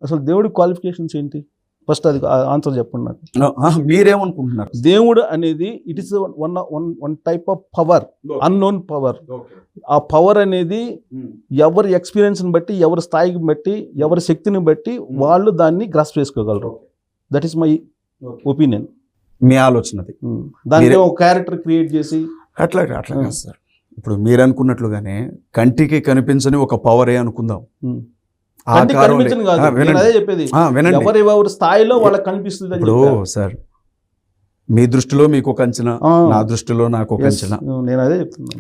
అసలు దేవుడి క్వాలిఫికేషన్స్ ఏంటి? ఫస్ట్ అది ఆన్సర్ చెప్పండి నాకు. మీరేమనుకుంటున్నారు? దేవుడు అనేది it is one type of power, unknown power. ఆ పవర్ అనేది ఎవరి ఎక్స్పీరియన్స్ని బట్టి, ఎవరి స్థాయికి బట్టి, ఎవరి శక్తిని బట్టి వాళ్ళు దాన్ని గ్రాస్ప్ చేసుకోగలరు. That is my opinion. మీ ఆలోచనది. దానికి ఒక క్యారెక్టర్ క్రియేట్ చేసి అట్లా కాదు సార్. ఇప్పుడు మీరు అనుకున్నట్లుగానే కంటికి కనిపించని ఒక పవరే అనుకుందాం. అదే చెప్పేది, ఎవరి స్థాయిలో వాళ్ళకి కనిపిస్తుంది. ఇప్పుడు సార్ మీ దృష్టిలో మీకు ఒక అంచనా, నా దృష్టిలో నాకు ఒక అంచనా. నేను అదే చెప్తున్నాను.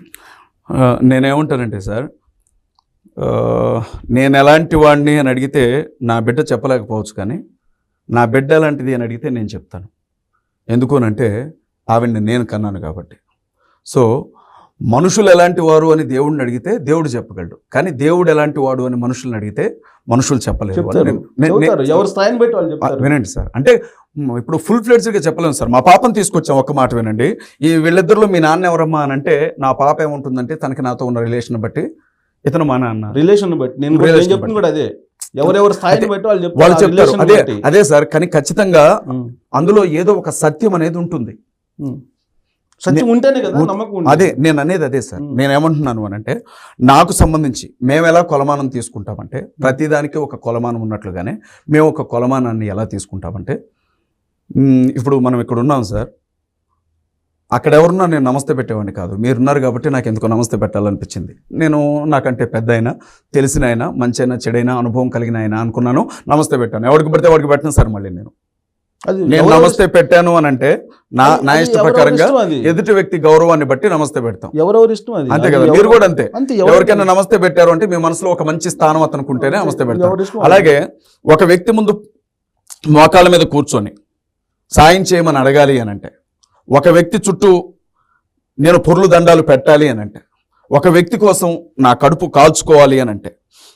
నేనేమంటానంటే సార్, నేను ఎలాంటి వాడిని అని అడిగితే నా బిడ్డ చెప్పలేకపోవచ్చు, కానీ నా బిడ్డ ఎలాంటిది అని అడిగితే నేను చెప్తాను. ఎందుకోనంటే ఆవిడ్ని నేను కన్నాను కాబట్టి. సో మనుషులు ఎలాంటి వారు అని దేవుడిని అడిగితే దేవుడు చెప్పగలడు, కానీ దేవుడు ఎలాంటి వాడు అని మనుషుల్ని అడిగితే మనుషులు చెప్పలేరు. ఎవరి స్థాయిని బట్టి వాళ్ళు చెప్తారు. వినండి సార్, అంటే ఇప్పుడు ఫుల్ ఫ్లెడ్జ్గా చెప్పలేము సార్. మా పాపను తీసుకొచ్చాం, ఒక్క మాట వినండి. ఈ వీళ్ళిద్దరిలో మీ నాన్న ఎవరమ్మా అని అంటే నా పాప ఏముంటుందంటే తనకి నాతో ఉన్న రిలేషన్ బట్టి ఇతను మా నాన్న. రిలేషన్ బట్టి నేను చెప్పింది కూడా అదే, ఎవరెవరి స్థాయిని బట్టి వాళ్ళు చెప్తారు. అదే సార్, కానీ ఖచ్చితంగా అందులో ఏదో ఒక సత్యం అనేది ఉంటుంది. సత్యం ఉంటేనే కదా నమ్మకం. అదే నేను అనేది అదే సార్. నేను ఏమంటున్నాను అని అంటే, నాకు సంబంధించి మేము ఎలా కొలమానం తీసుకుంటామంటే, ప్రతిదానికి ఒక కొలమానం ఉన్నట్లుగానే మేము ఒక కొలమానాన్ని ఎలా తీసుకుంటామంటే, ఇప్పుడు మనం ఇక్కడ ఉన్నాం సార్, అక్కడ ఎవరున్నా నేను నమస్తే పెట్టేవాడిని కాదు. మీరున్నారు కాబట్టి నాకు ఎందుకో నమస్తే పెట్టాలనిపించింది. నేను నాకంటే పెద్ద అయినా, తెలిసిన అయినా, మంచి అయినా, చెడైనా, అనుభవం కలిగిన అయినా అనుకున్నాను, నమస్తే పెట్టాను. ఎవరికి పడితే వాడికి పెట్టను సార్. మళ్ళీ నేను నమస్తే పెట్టాను అని అంటే నా ఇష్ట ప్రకారంగా ఎదుటి వ్యక్తి గౌరవాన్ని బట్టి నమస్తే పెడతాం. ఎవరెవరి ఇష్టం అది. అంతే కదా, మీరు కూడా అంతే. ఎవరికైనా నమస్తే పెట్టారు అంటే మీ మనసులో ఒక మంచి స్థానం అతనుకుంటేనే నమస్తే పెడతాం. అలాగే ఒక వ్యక్తి ముందు మోకాళ్ళ మీద కూర్చొని సాయం చేయమని అడగాలి అని అంటే, ఒక వ్యక్తి చుట్టూ నేను పొర్లు దండాలు పెట్టాలి అని అంటే, ఒక వ్యక్తి కోసం నా కడుపు కాల్చుకోవాలి అని అంటే,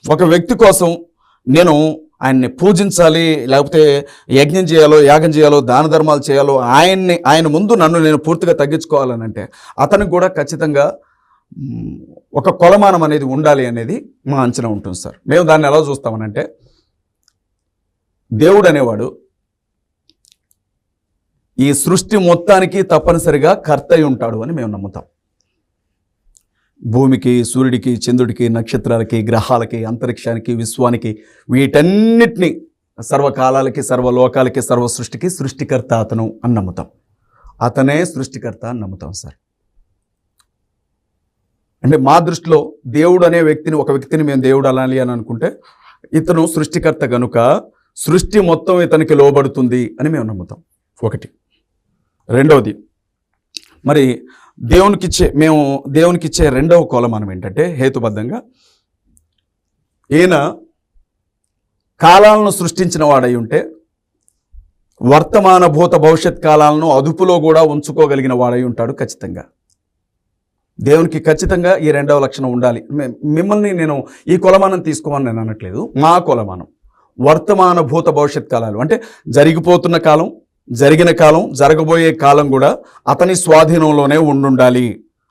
ఒక వ్యక్తి కోసం నేను ఆయన్ని పూజించాలి, లేకపోతే యజ్ఞం చేయాలో, యాగం చేయాలో, దాన ధర్మాలు చేయాలో, ఆయన ముందు నన్ను నేను పూర్తిగా తగ్గించుకోవాలని అంటే అతనికి కూడా ఖచ్చితంగా ఒక కొలమానం అనేది ఉండాలి అనేది మా అంచనా ఉంటుంది సార్. మేము దాన్ని ఎలా చూస్తామనంటే, దేవుడు అనేవాడు ఈ సృష్టి మొత్తానికి తప్పనిసరిగా కర్త అయి ఉంటాడు అని మేము నమ్ముతాం. భూమికి, సూర్యుడికి, చంద్రుడికి, నక్షత్రాలకి, గ్రహాలకి, అంతరిక్షానికి, విశ్వానికి, వీటన్నిటినీ, సర్వకాలాలకి, సర్వలోకాలకి, సర్వ సృష్టికి సృష్టికర్త అతను అని నమ్ముతాం. అతనే సృష్టికర్త అని నమ్ముతాం సార్. అంటే మా దృష్టిలో దేవుడు అనే వ్యక్తిని, ఒక వ్యక్తిని మేము దేవుడు అనాలి అని అనుకుంటే ఇతను సృష్టికర్త గనుక సృష్టి మొత్తం ఇతనికి లోబడుతుంది అని మేము నమ్ముతాం. ఒకటి. రెండవది, మరి దేవునికిచ్చే రెండవ కొలమానం ఏంటంటే, హేతుబద్ధంగా ఈయన కాలాలను సృష్టించిన వాడై ఉంటే వర్తమాన భూత భవిష్యత్ కాలాలను అదుపులో కూడా ఉంచుకోగలిగిన వాడై ఉంటాడు ఖచ్చితంగా. దేవునికి ఖచ్చితంగా ఈ రెండవ లక్షణం ఉండాలి. మిమ్మల్ని నేను ఈ కొలమానం తీసుకోమని నేను అనట్లేదు. మా కొలమానం వర్తమాన భూత భవిష్యత్ కాలాలు అంటే జరిగిపోతున్న కాలం, జరిగిన కాలం, జరగబోయే కాలం కూడా అతని స్వాధీనంలోనే ఉండాలి.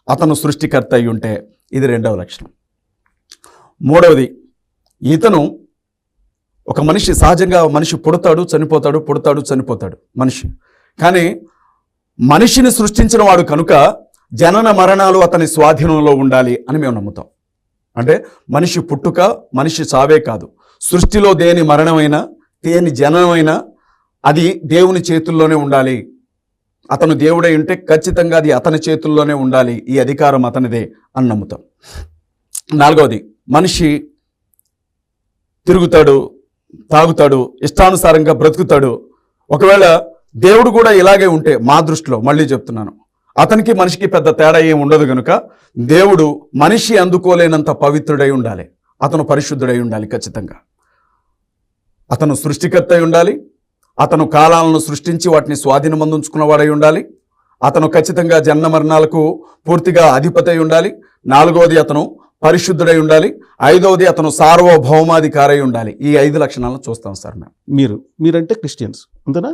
అతను సృష్టికర్త అయి ఉంటే ఇది రెండవ లక్షణం. మూడవది, ఇతను ఒక మనిషి, సహజంగా మనిషి పుడతాడు, చనిపోతాడు, పుడతాడు, చనిపోతాడు మనిషి. కానీ మనిషిని సృష్టించిన వాడు కనుక జనన మరణాలు అతని స్వాధీనంలో ఉండాలి అని మేము నమ్ముతాం. అంటే మనిషి పుట్టుక, మనిషి చావే కాదు, సృష్టిలో దేని మరణమైనా, దేని జననమైనా అది దేవుని చేతుల్లోనే ఉండాలి. అతను దేవుడై ఉంటే ఖచ్చితంగా అది అతని చేతుల్లోనే ఉండాలి, ఈ అధికారం అతనిదే అని నమ్ముతాం. నాలుగవది, మనిషి తిరుగుతాడు, తాగుతాడు, ఇష్టానుసారంగా బ్రతుకుతాడు. ఒకవేళ దేవుడు కూడా ఇలాగే ఉంటే మా దృష్టిలో, మళ్ళీ చెప్తున్నాను, అతనికి మనిషికి పెద్ద తేడా ఏం ఉండదు కనుక దేవుడు మనిషి అందుకోలేనంత పవిత్రుడై ఉండాలి, అతను పరిశుద్ధుడై ఉండాలి ఖచ్చితంగా. అతను సృష్టికర్త అయి ఉండాలి, అతను కాలాలను సృష్టించి వాటిని స్వాధీనం అందించుకున్నవాడై ఉండాలి, అతను ఖచ్చితంగా జన్మ మరణాలకు పూర్తిగా అధిపతి అయి ఉండాలి. నాలుగవది, అతను పరిశుద్ధుడై ఉండాలి. ఐదవది, అతను సార్వభౌమాధికారై ఉండాలి. ఈ 5 లక్షణాలను చూస్తాం సార్ మేము. మీరంటే క్రిస్టియన్స్ అంతేనా?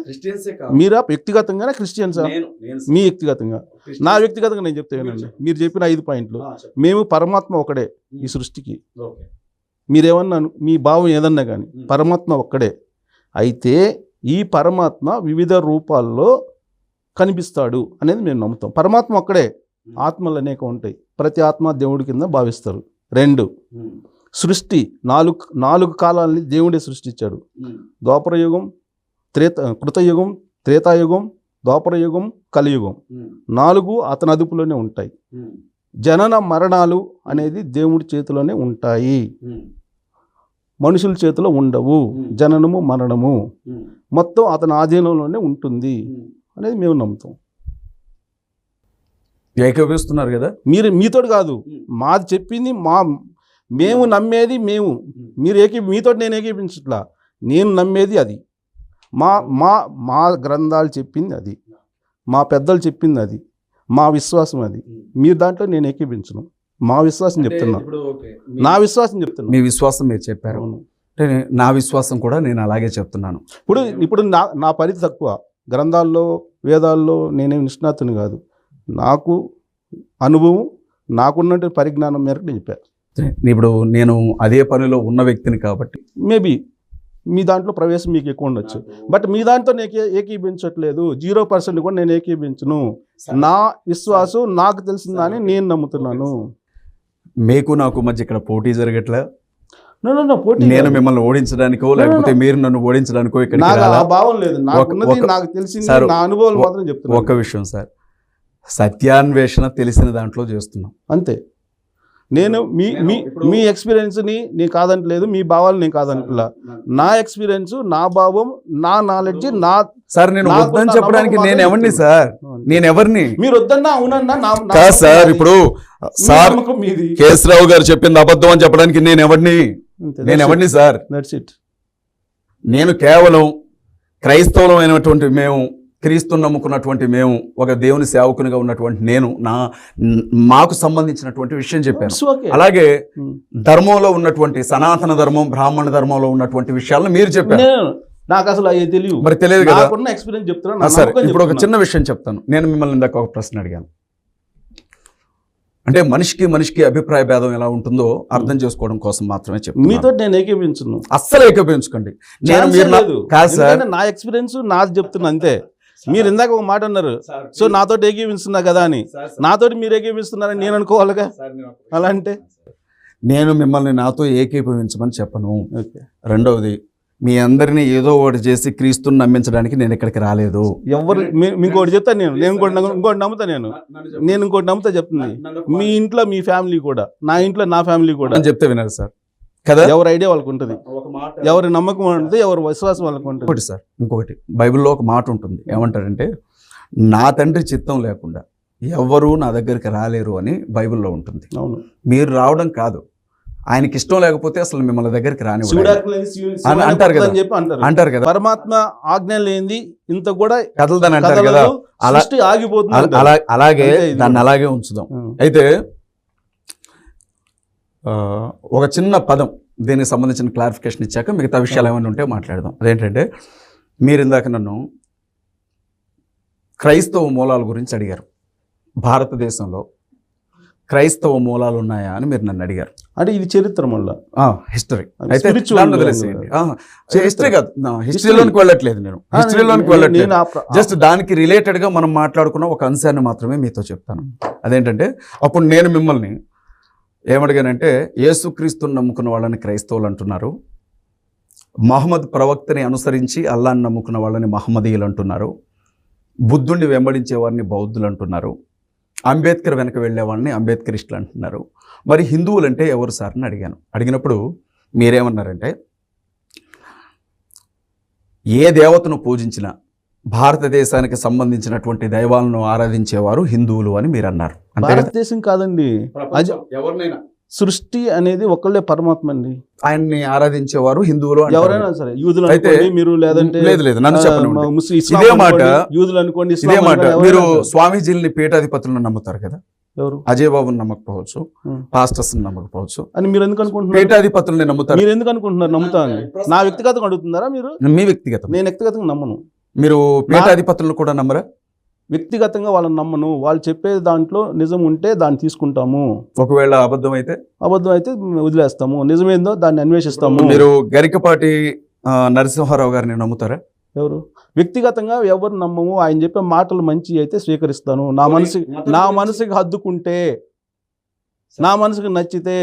మీరా వ్యక్తిగతంగానే క్రిస్టియన్స్? మీ వ్యక్తిగతంగా, నా వ్యక్తిగతంగా నేను చెప్తానండి. మీరు చెప్పిన 5 పాయింట్లు, మేము పరమాత్మ ఒకడే ఈ సృష్టికి. మీరేమన్నా మీ భావం ఏదన్నా కానీ పరమాత్మ ఒక్కడే. అయితే ఈ పరమాత్మ వివిధ రూపాల్లో కనిపిస్తాడు అనేది మేము నమ్ముతాం. పరమాత్మ ఒక్కడే, ఆత్మలు అనేక ఉంటాయి, ప్రతి ఆత్మ దేవుడి కింద భావిస్తారు. 2, సృష్టి 4 కాలాలని దేవుడే సృష్టించాడు. ద్వాపరయుగం, కృతయుగం, త్రేతాయుగం, ద్వాపరయుగం, కలియుగం. 4 అతని అదుపులోనే ఉంటాయి. జనన మరణాలు అనేది దేవుడి చేతిలోనే ఉంటాయి, మనుషుల చేతిలో ఉండవు. జననము మరణము మొత్తం అతని ఆధీనంలోనే ఉంటుంది అనేది మేము నమ్ముతాం. ఏకీభవిస్తున్నారు కదా మీరు, మీతోటి కాదు, మాది చెప్పింది మేము నమ్మేది మేము. మీరు మీతోటి నేను ఏకీపించట్లా, నేను నమ్మేది అది. మా గ్రంథాలు చెప్పింది అది, మా పెద్దలు చెప్పింది అది, మా విశ్వాసం అది. మీరు దాంట్లో నేను ఏకీపించను, మా విశ్వాసం చెప్తున్నా, నా విశ్వాసం చెప్తున్నా. మీ విశ్వాసం మీరు చెప్పారు, అంటే నా విశ్వాసం కూడా నేను అలాగే చెప్తున్నాను. ఇప్పుడు నా పరిధి తక్కువ, గ్రంథాల్లో వేదాల్లో నేనేం నిష్ణాతుని కాదు. నాకు అనుభవం, నాకున్నట్టు పరిజ్ఞానం మేరకు నేను చెప్పాను. ఇప్పుడు నేను అదే పనిలో ఉన్న వ్యక్తిని కాబట్టి మేబీ మీ దాంట్లో ప్రవేశం మీకు ఎక్కువ ఉండొచ్చు, బట్ మీ దాంట్లో నేను ఏకీభించట్లేదు. 0% కూడా నేను ఏకీభించను. నా విశ్వాసం నాకు తెలిసిందని నేను నమ్ముతున్నాను. మీకు నాకు మధ్య ఇక్కడ పోటీ జరగట్లే. పోటీ నేను మిమ్మల్ని ఓడించడానికో లేకపోతే మీరు నన్ను ఓడించడానికో ఇక్కడ భావం లేదు. నాకు తెలిసింది, నా అనుభవాలు మాత్రం చెప్తున్నా. ఒక్క విషయం సార్, సత్యాన్వేషణ తెలిసిన దాంట్లో చేస్తున్నాం అంతే. నేను మీ ఎక్స్పీరియన్స్ని నేను కాదంటలేదు, మీ భావాలు నేను కాదంటలా. నా ఎక్స్పీరియన్స్, నా భావం, నా నాలెడ్జ్, నా సార్ నేను వద్దని చెప్పడానికి నేను ఎవరిని సార్, నేను ఎవరిని మీరు వద్దన్నా అవునన్నా కాదు సార్. ఇప్పుడు సార్ కేశరావు గారు చెప్పింది అబద్ధం అని చెప్పడానికి నేను ఎవరిని సార్? That's it. నేను కేవలం క్రైస్తవులమైనటువంటి మేము, క్రీస్తుని నమ్ముకున్నటువంటి మేము, ఒక దేవుని సేవకునిగా ఉన్నటువంటి నేను మాకు సంబంధించినటువంటి విషయం చెప్పాను. అలాగే ధర్మంలో ఉన్నటువంటి సనాతన ధర్మం, బ్రాహ్మణ ధర్మంలో ఉన్నటువంటి విషయాలను మీరు చెప్పారు. నాకు అసలు అవి తెలియదు. మరి తెలియదు కదా. ఎక్స్పీరియన్స్ చెప్తున్నా. సరే, ఇప్పుడు ఒక చిన్న విషయం చెప్తాను. నేను మిమ్మల్ని ఇందాక ఒక ప్రశ్న అడిగాను, అంటే మనిషికి అభిప్రాయ భేదం ఎలా ఉంటుందో అర్థం చేసుకోవడం కోసం మాత్రమే చెప్తాను. మీతో నేను ఏకీపించను, అస్సలు ఏకీపించకండి. కాదు సార్, నా ఎక్స్పీరియన్స్ నాది చెప్తున్నా అంతే. మీరు ఇందాక ఒక మాట అన్నారు, సో నాతో ఏకీపిస్తున్నా కదా అని. నాతోటి మీరు ఏకీపిస్తున్నారని నేను అనుకోవాలిగా. అలా అంటే నేను మిమ్మల్ని నాతో ఏకీభవించమని చెప్పను. రెండవది, మీ అందరినీ ఏదో ఒకటి చేసి క్రీస్తుని నమ్మించడానికి నేను ఇక్కడికి రాలేదు. ఎవరు ఇంకోటి చెప్తాను, ఇంకోటి నమ్ముతా. నేను ఇంకోటి నమ్ముతా చెప్తుంది. మీ ఇంట్లో మీ ఫ్యామిలీ కూడా, నా ఇంట్లో నా ఫ్యామిలీ కూడా చెప్తే వినరు సార్ కదా. ఎవరి ఐడియా వాళ్ళకు ఉంటుంది, ఎవరి నమ్మకం ఉంటుంది, ఎవరి విశ్వాసం వాళ్ళకు ఉంటుంది. ఒకటి సార్, ఇంకొకటి బైబిల్లో ఒక మాట ఉంటుంది, ఏమంటారంటే నా తండ్రి చిత్తం లేకుండా ఎవ్వరూ నా దగ్గరికి రాలేరు అని బైబిల్లో ఉంటుంది. అవును, మీరు రావడం కాదు, ఆయనకి ఇష్టం లేకపోతే అసలు మిమ్మల్ని దగ్గరికి రానివ్వడు అంటారు కదా. పరమాత్మ ఆజ్ఞ లేనిది ఇంత కూడా కదలదని అంటారు కదా. ఆగిపోతుంది. అలాగే దాన్ని అలాగే ఉంచుదాం. అయితే ఒక చిన్న పదం, దీనికి సంబంధించిన క్లారిఫికేషన్ ఇచ్చాక మిగతా విషయాలు ఏమైనా ఉంటే మాట్లాడదాం. అదేంటంటే, మీరు ఇందాక నన్ను క్రైస్తవ మూలాల గురించి అడిగారు. భారతదేశంలో క్రైస్తవ మూలాలు ఉన్నాయా అని మీరు నన్ను అడిగారు. అంటే ఇది చరిత్ర మళ్ళీ హిస్టరీ అయితే హిస్టరీ కాదు, హిస్టరీలోనికి వెళ్ళట్లేదు నేను, హిస్టరీలోనికి వెళ్ళట్లేదు. జస్ట్ దానికి రిలేటెడ్గా మనం మాట్లాడుకున్న ఒక అంశాన్ని మాత్రమే మీతో చెప్తాను. అదేంటంటే, అప్పుడు నేను మిమ్మల్ని ఏమడిగానంటే, యేసుక్రీస్తుని నమ్ముకున్న వాళ్ళని క్రైస్తవులు అంటున్నారు, మహమ్మద్ ప్రవక్తని అనుసరించి అల్లాని నమ్ముకున్న వాళ్ళని మహమ్మదీయులు అంటున్నారు, బుద్ధుడిని వెంబడించే వారిని బౌద్ధులు అంటున్నారు, అంబేద్కర్ వెనక వెళ్ళే వాళ్ళని అంబేద్కరిస్టులు అంటున్నారు. మరి హిందువులు అంటే ఎవరు సార్ అని అడిగాను. అడిగినప్పుడు మీరేమన్నారంటే, ఏ దేవతను పూజించినా భారతదేశానికి సంబంధించినటువంటి దైవాలను ఆరాధించేవారు హిందువులు అని మీరు అన్నారు. భారతదేశం కాదండి, ఎవరినైనా సృష్టి అనేది ఒకళ్ళే పరమాత్మ అండి. ఆయన్ని ఆరాధించేవారు హిందువులు, ఎవరైనా సరే. యూదులు అయితే మీరు లేదంటే లేదు నన్ను చెప్పండి. ఇదే మాట యూదులు అనుకోండి, ఇదే మాట మీరు స్వామీజీల్ని పీఠాధిపతులను నమ్ముతారు కదా. ఎవరు? అజయ్ బాబుని నమ్మకపోవచ్చు, పాస్టర్స్ నమ్మకపోవచ్చు అని మీరు ఎందుకు అనుకుంటున్నారు? పీఠాధిపతుల్ని నమ్ముతారు. మీరు ఎందుకు అనుకుంటున్నారు నమ్ముతాను? నా వ్యక్తిగతంగా అడుగుతున్నారా మీరు? మీ వ్యక్తిగతం. నేను వ్యక్తిగతంగా నమ్మను. మీరు పీఠాధిపతులను కూడా నమ్మరా? వ్యక్తిగతంగా వాళ్ళని నమ్మను. వాళ్ళు చెప్పే దాంట్లో నిజం ఉంటే దాన్ని తీసుకుంటాము, ఒకవేళ అబద్ధం అయితే అబద్ధం అయితే వదిలేస్తాము, నిజమేందో దాన్ని అన్వేషిస్తాము. మీరు గరికపాటి నరసింహారావు గారిని నమ్ముతారా? ఎవరు వ్యక్తిగతంగా ఎవరు నమ్మము. ఆయన చెప్పే మాటలు మంచి అయితే స్వీకరిస్తాను. నా మనసుకి హద్దుకుంటే, నా మనసుకు నచ్చితే.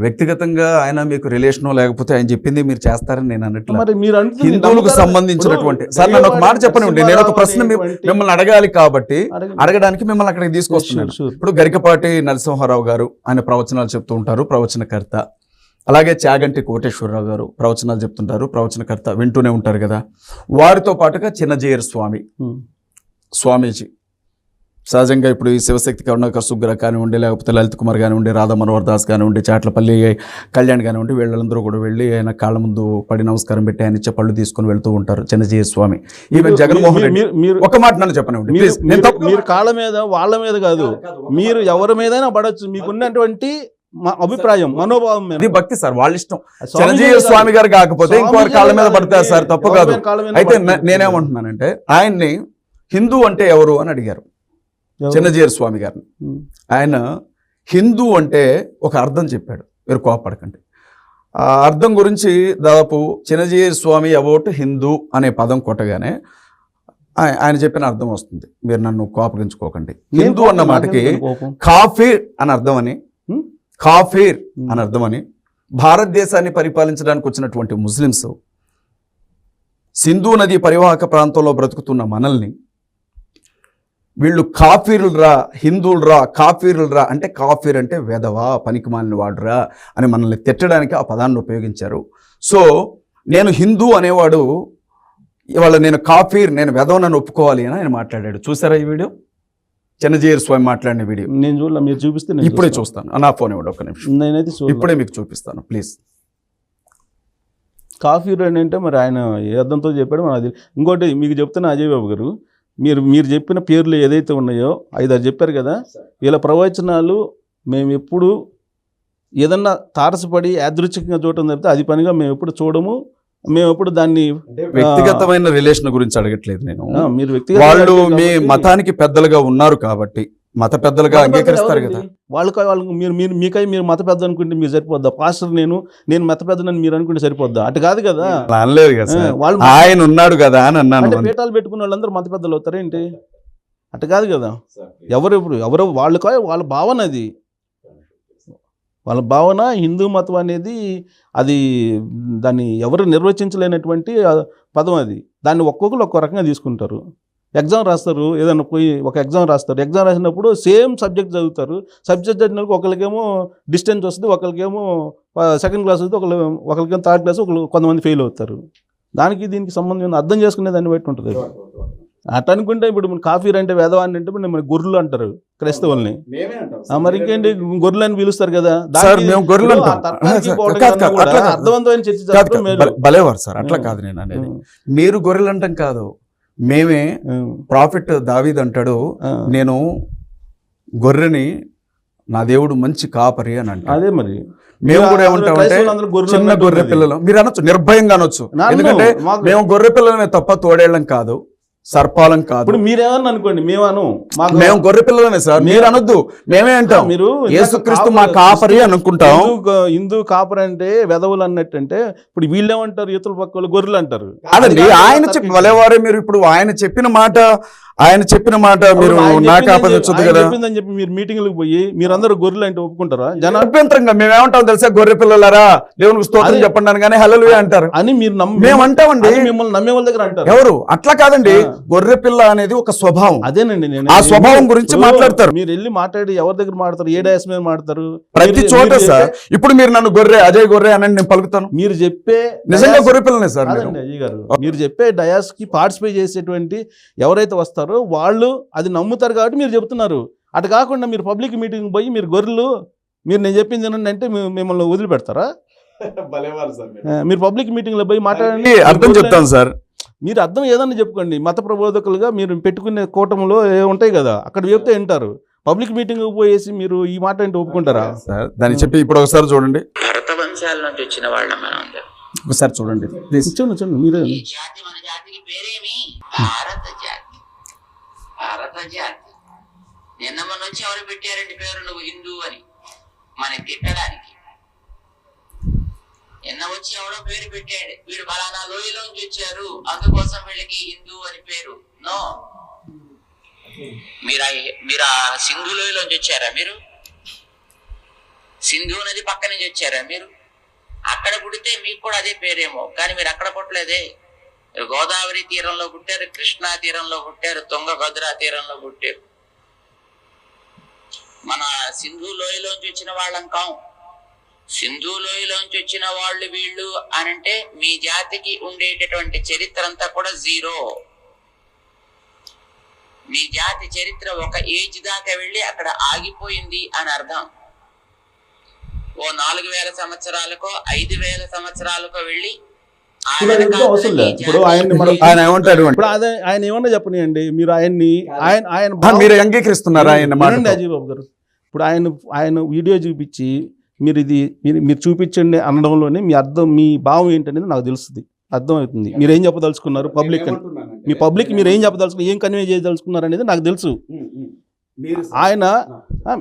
వ్యక్తిగతంగా ఆయన మీకు రిలేషన్ లేకపోతే ఆయన చెప్పింది మీరు చేస్తారని నేను అన్నట్లు. మరి మీరు హిందువులకు సంబంధించినటువంటి సార్ నన్ను ఒక మాట చెప్పనివ్వండి, నేను ఒక ప్రశ్న మిమ్మల్ని అడగాలి కాబట్టి అడగడానికి మిమ్మల్ని అక్కడికి తీసుకొస్తున్నాను. ఇప్పుడు గరికపాటి నరసింహారావు గారు ఆయన ప్రవచనాలు చెప్తూ ఉంటారు, ప్రవచనకర్త. అలాగే చాగంటి కోటేశ్వరరావు గారు ప్రవచనాలు చెప్తుంటారు, ప్రవచనకర్త, వింటూనే ఉంటారు కదా. వారితో పాటుగా చిన్నజీయర్ స్వామీజీ సహజంగా ఇప్పుడు ఈ శివశక్తి కరుణాకర్ సుగ్ర కానివ్వండి, లేకపోతే లలిత్ కుమార్ కానివ్వండి, రాధా మనోహర్ దాస్ కానివ్వండి, చాట్లపల్లి కళ్యాణ్ కానివ్వండి, వీళ్ళందరూ కూడా వెళ్ళి ఆయన కాళ్ళ ముందు పడి నమస్కారం పెట్టి ఆయన ఇచ్చే పళ్ళు తీసుకొని వెళ్తూ ఉంటారు చిన్నజీయర్ స్వామి. ఈవెన్ జగన్మోహన్ రెడ్డి ఒక మాట నన్ను చెప్పనివ్వండి ప్లీజ్. మీరు కాళ్ళ మీద వాళ్ళ మీద కాదు, మీరు ఎవరి మీదైనా పడవచ్చు, మీకున్నటువంటి అభిప్రాయం మనోభావం. ఇది భక్తి సార్, వాళ్ళ ఇష్టం. చిరంజీవి స్వామి గారు కాకపోతే ఇంకోటి కాళ్ళ మీద పడతారు సార్, తప్పు కాదు. అయితే నేనేమంటున్నానంటే ఆయన్ని హిందూ అంటే ఎవరు అని అడిగారు చిన్నజీయర్ స్వామి గారిని. ఆయన హిందూ అంటే ఒక అర్థం చెప్పాడు, మీరు కోపడకండి. ఆ అర్థం గురించి దాదాపు చిన్నజీయర్ స్వామి అబౌట్ హిందూ అనే పదం కొట్టగానే ఆయన చెప్పిన అర్థం వస్తుంది. మీరు నన్ను కోపగించుకోకండి. హిందూ అన్న మాటకి కాఫీర్ అని అర్థమని, కాఫీర్ అని అర్థమని, భారతదేశాన్ని పరిపాలించడానికి వచ్చినటువంటి ముస్లిమ్స్ సింధు నది పరివాహక ప్రాంతంలో బ్రతుకుతున్న మనల్ని వీళ్ళు కాఫీరులరా, హిందువులరా, కాఫీరులరా అంటే, కాఫీర్ అంటే వెధవా, పనికి మాలిన వాడురా అని మనల్ని తిట్టడానికి ఆ పదాన్ని ఉపయోగించారు. సో నేను హిందూ అనేవాడు ఇవాళ నేను కాఫీర్, నేను వెధవనని ఒప్పుకోవాలి అని ఆయన మాట్లాడాడు. చూసారా ఈ వీడియో? చిన్నజీయర్ స్వామి మాట్లాడిన వీడియో. నేను చూడలే, మీరు చూపిస్తే ఇప్పుడే చూస్తాను. నా ఫోన్ ఇవ్వండి ఒక్క నిమిషం, నేనైతే ఇప్పుడే మీకు చూపిస్తాను ప్లీజ్. కాఫీర్ అని అంటే మరి ఆయన ఏ అర్థంతో చెప్పాడు మనది. ఇంకోటి మీకు చెప్తున్నా అజయ్ బాబు గారు, మీరు చెప్పిన పేర్లు ఏదైతే ఉన్నాయో 5-6 చెప్పారు కదా, వీళ్ళ ప్రవచనాలు మేము ఎప్పుడు ఏదన్నా తారసపడి యాదృచ్ఛికంగా చూడటం తప్పితే అది పనిగా మేము ఎప్పుడు చూడము. మేము ఎప్పుడు దాన్ని వ్యక్తిగతమైన రిలేషన్ గురించి అడగట్లేదు నేను. మీరు వ్యక్తిగత వాళ్ళు మీ మతానికి పెద్దలుగా ఉన్నారు కాబట్టి మత పెద్దలుగా అంగీకరిస్తారు కదా. వాళ్ళకి మీరు మత పెద్ద అనుకుంటే మీరు సరిపోద్దా? పాస్టర్ నేను మత పెద్దనని మీరు అనుకుంటే సరిపోద్దా? అటు కాదు కదా, అనలేదు కదా, వాళ్ళు ఆయన ఉన్నాడు కదా అని అన్నాను. పీఠాలు పెట్టుకున్న వాళ్ళందరూ మత పెద్దలు అవుతారేంటి? అటు కాదు కదా. ఎవరు వాళ్ళ భావన, అది వాళ్ళ భావన. హిందూ మతం అనేది అది దాన్ని ఎవరు నిర్వచించలేనటువంటి పదం అది. దాన్ని ఒక్కొక్కరు ఒక్కో రకంగా తీసుకుంటారు. ఎగ్జామ్ రాస్తారు, ఏదైనా పోయి ఒక ఎగ్జామ్ రాస్తారు. ఎగ్జామ్ రాసినప్పుడు సేమ్ సబ్జెక్ట్ చదువుతారు. సబ్జెక్ట్ చదివినప్పుడు ఒకరికేమో డిస్టెన్స్ వస్తుంది, ఒకరికేమో సెకండ్ క్లాస్ వస్తుంది, ఒకరికేమో థర్డ్ క్లాస్, కొంతమంది ఫెయిల్ అవుతారు. దీనికి సంబంధం అర్థం చేసుకునే దాన్ని బట్టి ఉంటుంది. అట్లా అనుకుంటే ఇప్పుడు కాఫీర్ అంటే వేదవాన్ని అంటే మన గొర్రెలు అంటారు క్రైస్తవుల్ని. మరి ఇంకేంటి గొర్రెలు అని పిలుస్తారు కదా. అర్థవంతమైన చర్చ భలేవారు సార్, అట్లా కాదు నేను అనేది. మీరు గొర్రెలు అంటాం కాదు, మేమే ప్రాఫిట్ దావీద్ అంటాడు, నేను గొర్రెని నా దేవుడు మంచి కాపరి అని అంటాడు. అదే మరి మేము కూడా ఏమంటామంటే చిన్న గొర్రె పిల్లలు. మీరు అనొచ్చు, నిర్భయంగా అనొచ్చు, ఎందుకంటే మేము గొర్రె పిల్లలమే తప్ప తోడేళ్ళం కాదు, సర్పాలం కాదు. ఇప్పుడు మీరేమన్నా అనుకోండి, మేము గొర్రె పిల్లలమే సార్, మీరు అనొద్దు, మేమే అంటాం. మీరు యేసుక్రీస్తు మా కాపరి అనుకుంటాం. హిందూ కాపరి అంటే వెధవులు అన్నట్టు. అంటే ఇప్పుడు వీళ్ళేమంటారు, యువతల పక్క గొర్రెలు అంటారు. కాదండి, ఆయన చెప్పి వలేవారే మీరు ఇప్పుడు ఆయన చెప్పిన మాట మీరు నాకు ఆపదొచ్చు కదా చెప్పిందని చెప్పి మీరు మీటింగ్లకు పోయి మీరందరూ గొర్రెలు అంటే ఒప్పుకుంటారా? జన అభ్యంతరంగా మేమేమంటాం తెలుసా, గొర్రె పిల్లలారా దేవునికి స్తోత్రం చెప్పండి కానీ హల్లెలూయా అంటారు అని మీరు మేము అంటామండి. మిమ్మల్ని నమ్మే వాళ్ళ దగ్గర అంటారు. ఎవరు అట్లా కాదండి, గొర్రె పిల్ల అనేది ఒక స్వభావం. అదేనండి, నేను ఆ స్వభావం గురించి మాట్లాడతారు. మీరు వెళ్ళి మాట్లాడి ఎవరి దగ్గర మాట్లాడతారు, ఏ డయాస్ మీద మాట్లాడతారు? ప్రతి చోట సార్. ఇప్పుడు మీరు నన్ను గొర్రె అజయ్ గొర్రె అని నేను పలుకుతాను. మీరు చెప్పే నిజంగా గొర్రె పిల్లనే సార్. అజయ్ గారు, మీరు చెప్పే డయాస్ కి పార్టిసిపేట్ చేసేటువంటి ఎవరైతే వస్తారో వాళ్ళు అది నమ్ముతారు కాబట్టి మీరు చెప్తున్నారు. అటు కాకుండా మీరు పబ్లిక్ మీటింగ్ పోయి మీరు గొర్రెలు నేను చెప్పింది ఏంటంటే అంటే మిమ్మల్ని వదిలిపెడతారా? మీరు పబ్లిక్ మీటింగ్ లో పోయి మాట్లాడండి, అర్థం చెప్తాను సార్. మీరు అర్థం ఏదన్నా చెప్పుకోండి. మత ప్రబోధకులుగా మీరు పెట్టుకునే కూటమిలో ఉంటాయి కదా, అక్కడ చెప్తే వింటారు. పబ్లిక్ మీటింగ్ పోయేసి మీరు ఈ మాట అంటే ఒప్పుకుంటారా? దాన్ని చెప్పి ఇప్పుడు ఒకసారి చూడండి, భరత వంశాల నుంచి వచ్చిన వాళ్ళం మనం అందరం. ఒకసారి చూడండి చూడండి మీరే. ఈ జాతి మన జాతికి పేరేమి? భారత జాతి. భారత జాతి. నిన్న మొన్న వచ్చి ఎవరు పెట్టారండి పేరు నువ్వు హిందూ అని మనకి తిట్టడానికి. నిన్న వచ్చి ఎవడో పేరు పెట్టాడు, వీడు బలానా లోయలోంచి వచ్చారు అందుకోసం వీళ్ళకి హిందూ అని పేరు. నో, మీరు ఆ సింధు లోయలోంచి వచ్చారా? మీరు సింధు నది పక్క నుంచి వచ్చారా? మీరు అక్కడ పుడితే మీకు కూడా అదే పేరేమో, కానీ మీరు అక్కడ పుట్టలేదే. మీరు గోదావరి తీరంలో పుట్టారు, కృష్ణా తీరంలో పుట్టారు, తుంగభద్ర తీరంలో పుట్టారు. మన సింధు లోయలోంచి వచ్చిన వాళ్ళం కాం. సింధు లోయలోంచి వచ్చిన వాళ్ళు వీళ్ళు అని అంటే మీ జాతికి ఉండేటటువంటి చరిత్ర అంతా కూడా జీరో. మీ జాతి చరిత్ర ఒక ఏజ్ దాకా వెళ్ళి అక్కడ ఆగిపోయింది అని అర్థం. ఓ 4000 సంవత్సరాలకో 5000 సంవత్సరాలకో వెళ్ళి ఇప్పుడు ఆయన ఏమంటాడు? ఇప్పుడు ఆయన ఏమన్నా చెప్పనియండి, మీరు ఆయన్ని మీరు అంగీకరిస్తున్నారు ఆయన అజయ్ బాబు గారు. ఇప్పుడు ఆయన వీడియో చూపించి మీరు చూపించండి అనడంలోనే మీ భావం ఏంటనేది నాకు తెలుస్తుంది, అర్థమవుతుంది. మీరు ఏం చెప్పదలుచుకున్నారు పబ్లిక్ మీరు ఏం చెప్పదలుచుకున్నారు, ఏం కన్వే చేయదలుచుకున్నారు అనేది నాకు తెలుసు.